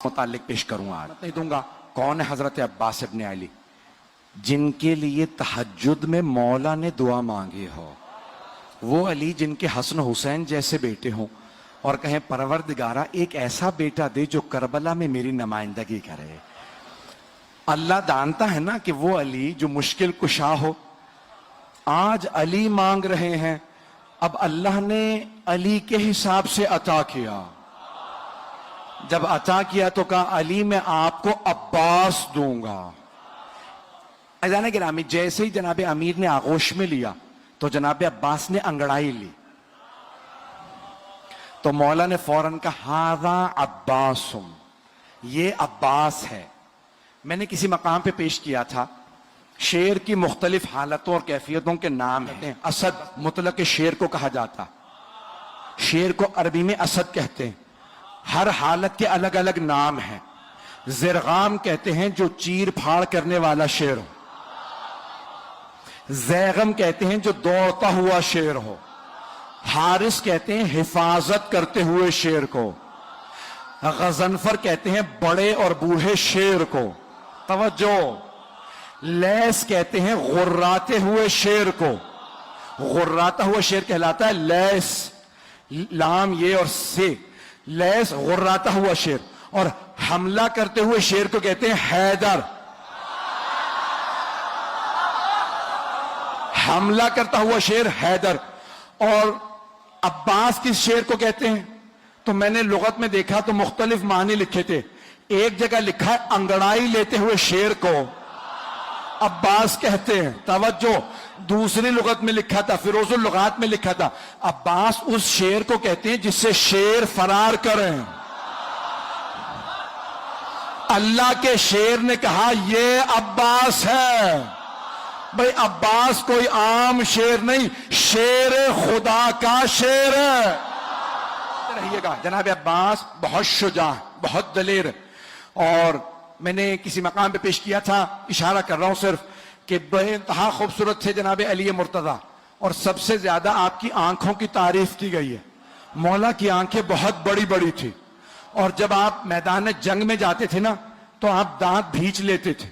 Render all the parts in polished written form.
मुतालिक पेश करूंगा, आज नहीं दूंगा। कौन है हजरत अब्बास इब्न अली, जिनके लिए तहज्जुद में मौला ने दुआ मांगी हो। वो अली जिनके हसन हुसैन जैसे बेटे हों और कहें परवरदिगारा एक ऐसा बेटा दे जो करबला में मेरी नुमाइंदगी करे। अल्लाह जानता है ना कि वो अली जो मुश्किल कुशा हो। आज अली मांग रहे हैं, अब अल्लाह ने अली के हिसाब से अता किया। जब अता किया तो कहा अली मैं आपको अब्बास दूंगा। अज़ान गिरामी, जैसे ही जनाब अमीर ने आगोश में लिया तो जनाब अब्बास ने अंगड़ाई ली, तो मौला ने फौरन कहा हाज़ा अब्बासुम, ये अब्बास है। मैंने किसी मकाम पे पेश किया था, शेर की मुख्तलिफ हालतों और कैफियतों के नाम हैं। असद मुतलक शेर को कहा जाता, शेर को अरबी में असद कहते हैं। हर हालत के अलग अलग नाम हैं। ज़िरगाम कहते हैं जो चीर फाड़ करने वाला शेर हो। ज़ैगम कहते हैं जो दौड़ता हुआ शेर हो। हारिस कहते हैं हिफाजत करते हुए शेर को। गज़नफर कहते हैं बड़े और बूढ़े शेर को। तवज्जो। लैस कहते हैं गुर्राते हुए शेर को। गुर्राता हुआ शेर कहलाता है लैस, लाम ये और से, लैस गुर्राता हुआ शेर। और हमला करते हुए शेर को कहते हैं हैदर। हमला करता हुआ शेर हैदर। और अब्बास किस शेर को कहते हैं? तो मैंने लुगत में देखा तो मुख्तलिफ मानी लिखे थे। एक जगह लिखा है अंगड़ाई लेते हुए शेर को अब्बास कहते हैं। तवज्जो। दूसरी लुगत में लिखा था, फिरोजुल लुगात में लिखा था, अब्बास उस शेर को कहते हैं जिससे शेर फरार करें। अल्लाह के शेर ने कहा ये अब्बास है। भाई अब्बास कोई आम शेर नहीं, शेर खुदा का शेर है। रहिएगा, जनाब अब्बास बहुत शुजा, बहुत दलेर। और मैंने किसी मकाम पे पेश किया था, इशारा कर रहा हूं सिर्फ, कि बेइंतहा खूबसूरत थे जनाब अली मुर्तजा। और सबसे ज्यादा आपकी आंखों की तारीफ की गई है। मौला की आंखें बहुत बड़ी बड़ी थी। और जब आप मैदान जंग में जाते थे ना तो आप दांत भींच लेते थे।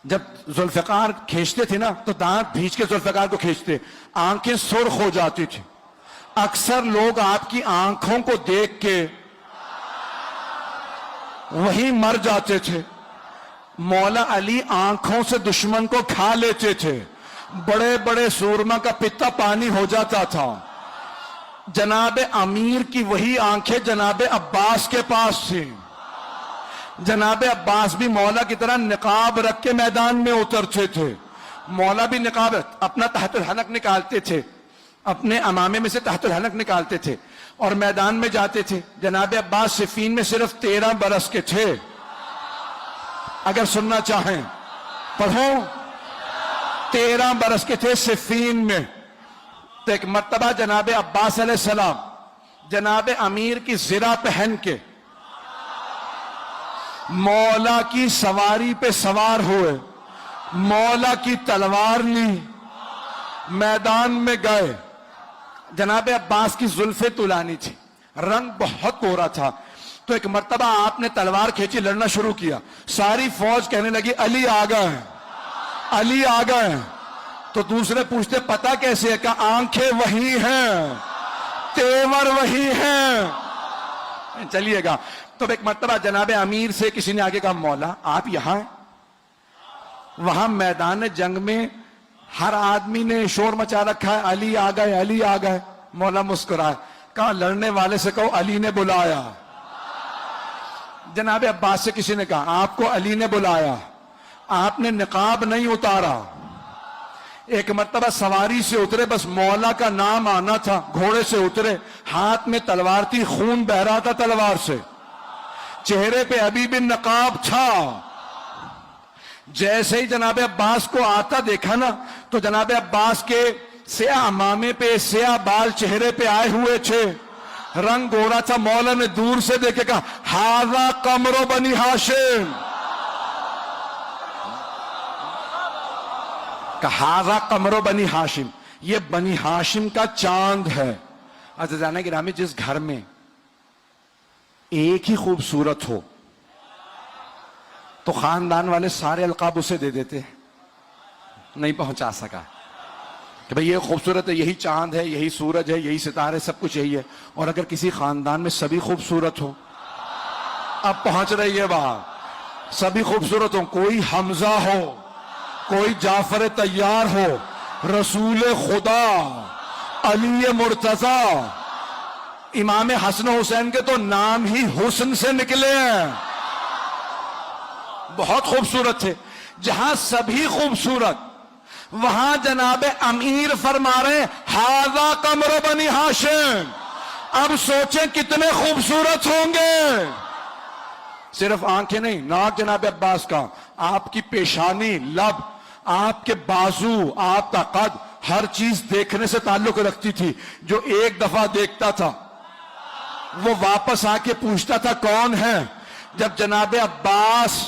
जब जुल्फकार खींचते थे ना तो दांत भींच के जुल्फकार को खींचते, आंखें सुर्ख हो जाती थी। अक्सर लोग आपकी आंखों को देख के वहीं मर जाते थे। मौला अली आंखों से दुश्मन को खा लेते थे। बड़े बड़े सूरमा का पित्ता पानी हो जाता था। जनाब अमीर की वही आंखें जनाब अब्बास के पास थी। जनाब अब्बास भी मौला की तरह निकाब रख के मैदान में उतरते थे। मौला भी निकाब अपना तहतुल हनक निकालते थे, अपने अमामे में से तहतुल हनक निकालते थे और मैदान में जाते थे। जनाब अब्बास सिफीन में सिर्फ 13 बरस के थे। अगर सुनना चाहें पढ़ो, 13 बरस के थे सिफीन में। तो एक मर्तबा जनाब अब्बास अलैहिस्सलाम जनाब अमीर की ज़िरा पहन के मौला की सवारी पे सवार हुए, मौला की तलवार ली, मैदान में गए। जनाब अब्बास की जुल्फे तुलानी थी, रंग बहुत कोरा था। तो एक मर्तबा आपने तलवार खींची, लड़ना शुरू किया। सारी फौज कहने लगी अली आ गए, अली आ गए। तो दूसरे पूछते पता कैसे है? कहा आंखें वही हैं, तेवर वही हैं। चलिएगा। तो एक मर्तबा जनाब अमीर से किसी ने आगे कहा मौला आप यहां? वहां मैदान जंग में हर आदमी ने शोर मचा रखा है, अली आ गए, अली आ गए। मौला मुस्कुराए, कहा लड़ने वाले से कहो अली ने बुलाया। जनाब अब्बास से किसी ने कहा आपको अली ने बुलाया, आपने निकाब नहीं उतारा। एक मर्तबा सवारी से उतरे, बस मौला का नाम आना था, घोड़े से उतरे, हाथ में तलवार थी, खून बह रहा था तलवार से, चेहरे पे अभी भी नकाब था। जैसे ही जनाब अब्बास को आता देखा ना तो जनाब अब्बास के स्याह अमामे पे स्याह बाल चेहरे पे आए हुए थे, रंग गोरा था। मौला ने दूर से देखे कहा हाज़ा कमरो बनी हाशिम, कहा हाज़ा कमरो बनी हाशिम, ये बनी हाशिम का चांद है। अज़ीज़ान गिरामी, जिस घर में एक ही खूबसूरत हो तो खानदान वाले सारे अलकाब उसे दे देते, नहीं पहुंचा सका कि भाई ये खूबसूरत है, यही चांद है, यही सूरज है, यही सितारे, सब कुछ यही है। और अगर किसी खानदान में सभी खूबसूरत हो, अब पहुंच रही है वहां, सभी खूबसूरत हो, कोई हमजा हो, कोई जाफर तैयार हो, रसूल खुदा अली मुर्तजा, इमाम हसन हुसैन के तो नाम ही हुस्न से निकले हैं, बहुत खूबसूरत थे। जहां सभी खूबसूरत, वहां जनाबे अमीर फरमा रहे हाजा कमर बनी हाशिम। अब सोचें कितने खूबसूरत होंगे, सिर्फ आंखें नहीं, नाक जनाबे अब्बास का, आपकी पेशानी, लब, आपके बाजू, आपका कद, हर चीज देखने से ताल्लुक रखती थी। जो एक दफा देखता था वो वापस आके पूछता था कौन है। जब जनाबे अब्बास